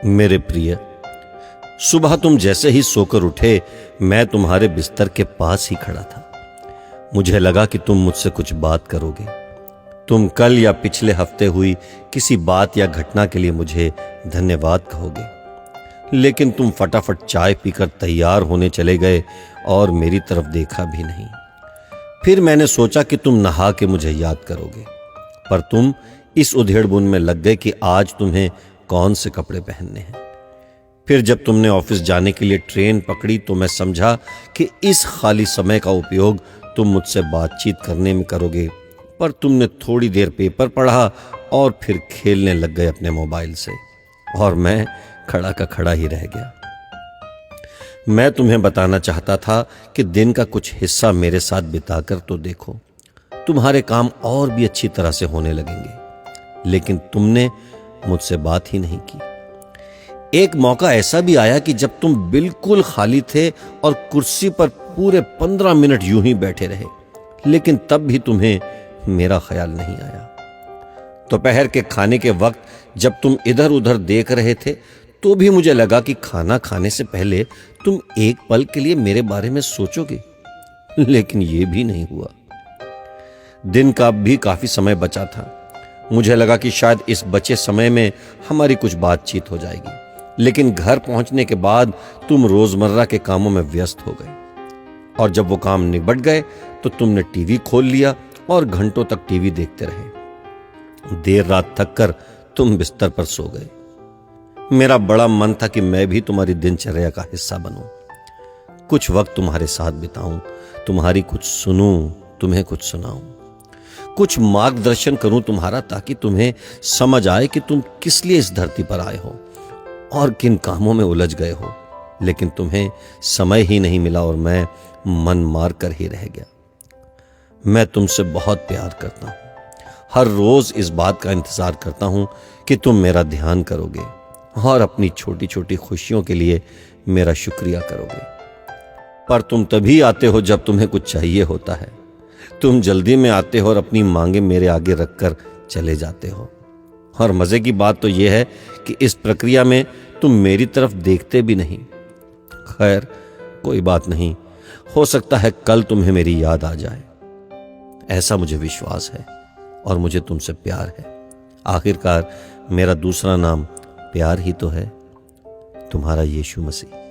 मेरे प्रिय, सुबह तुम जैसे ही सोकर उठे मैं तुम्हारे बिस्तर के पास ही खड़ा था। मुझे लगा कि तुम मुझसे कुछ बात करोगे। तुम कल या पिछले हफ्ते हुई किसी बात या घटना के लिए मुझे धन्यवाद कहोगे, लेकिन तुम फटाफट चाय पीकर तैयार होने चले गए और मेरी तरफ देखा भी नहीं। फिर मैंने सोचा कि तुम नहा के मुझे याद करोगे, पर तुम इस उधेड़बुन में लग गए कि आज तुम्हें कौन से कपड़े पहनने हैं। फिर जब तुमने ऑफिस जाने के लिए ट्रेन पकड़ी तो मैं समझा कि इस खाली समय का उपयोग तुम मुझसे बातचीत करने में करोगे, पर तुमने थोड़ी देर पेपर पढ़ा और फिर खेलने लग गए अपने मोबाइल से, और मैं खड़ा का खड़ा ही रह गया। मैं तुम्हें बताना चाहता था कि दिन का कुछ हिस्सा मेरे साथ बिताकर तो देखो, तुम्हारे काम और भी अच्छी तरह से होने लगेंगे, लेकिन तुमने मुझसे बात ही नहीं की। एक मौका ऐसा भी आया कि जब तुम बिल्कुल खाली थे और कुर्सी पर पूरे 15 मिनट यूं ही बैठे रहे, लेकिन तब भी तुम्हें मेरा ख्याल नहीं आया। दोपहर के खाने के वक्त जब तुम इधर उधर देख रहे थे तो भी मुझे लगा कि खाना खाने से पहले तुम एक पल के लिए मेरे बारे में सोचोगे, लेकिन यह भी नहीं हुआ। दिन का अब भी काफी समय बचा था। मुझे लगा कि शायद इस बचे समय में हमारी कुछ बातचीत हो जाएगी, लेकिन घर पहुंचने के बाद तुम रोजमर्रा के कामों में व्यस्त हो गए, और जब वो काम निबट गए तो तुमने टीवी खोल लिया और घंटों तक टीवी देखते रहे। देर रात थक कर तुम बिस्तर पर सो गए। मेरा बड़ा मन था कि मैं भी तुम्हारी दिनचर्या का हिस्सा बनूं, कुछ वक्त तुम्हारे साथ बिताऊं, तुम्हारी कुछ सुनूं, तुम्हें कुछ सुनाऊं, कुछ मार्गदर्शन करूं तुम्हारा, ताकि तुम्हें समझ आए कि तुम किस लिए इस धरती पर आए हो और किन कामों में उलझ गए हो। लेकिन तुम्हें समय ही नहीं मिला और मैं मन मार कर ही रह गया। मैं तुमसे बहुत प्यार करता हूं, हर रोज इस बात का इंतजार करता हूं कि तुम मेरा ध्यान करोगे और अपनी छोटी छोटी खुशियों के लिए मेरा शुक्रिया करोगे। पर तुम तभी आते हो जब तुम्हें कुछ चाहिए होता है। तुम जल्दी में आते हो और अपनी मांगे मेरे आगे रखकर चले जाते हो। और मजे की बात तो यह है कि इस प्रक्रिया में तुम मेरी तरफ देखते भी नहीं। खैर, कोई बात नहीं, हो सकता है कल तुम्हें मेरी याद आ जाए। ऐसा मुझे विश्वास है और मुझे तुमसे प्यार है। आखिरकार मेरा दूसरा नाम प्यार ही तो है। तुम्हारा यीशु मसीह।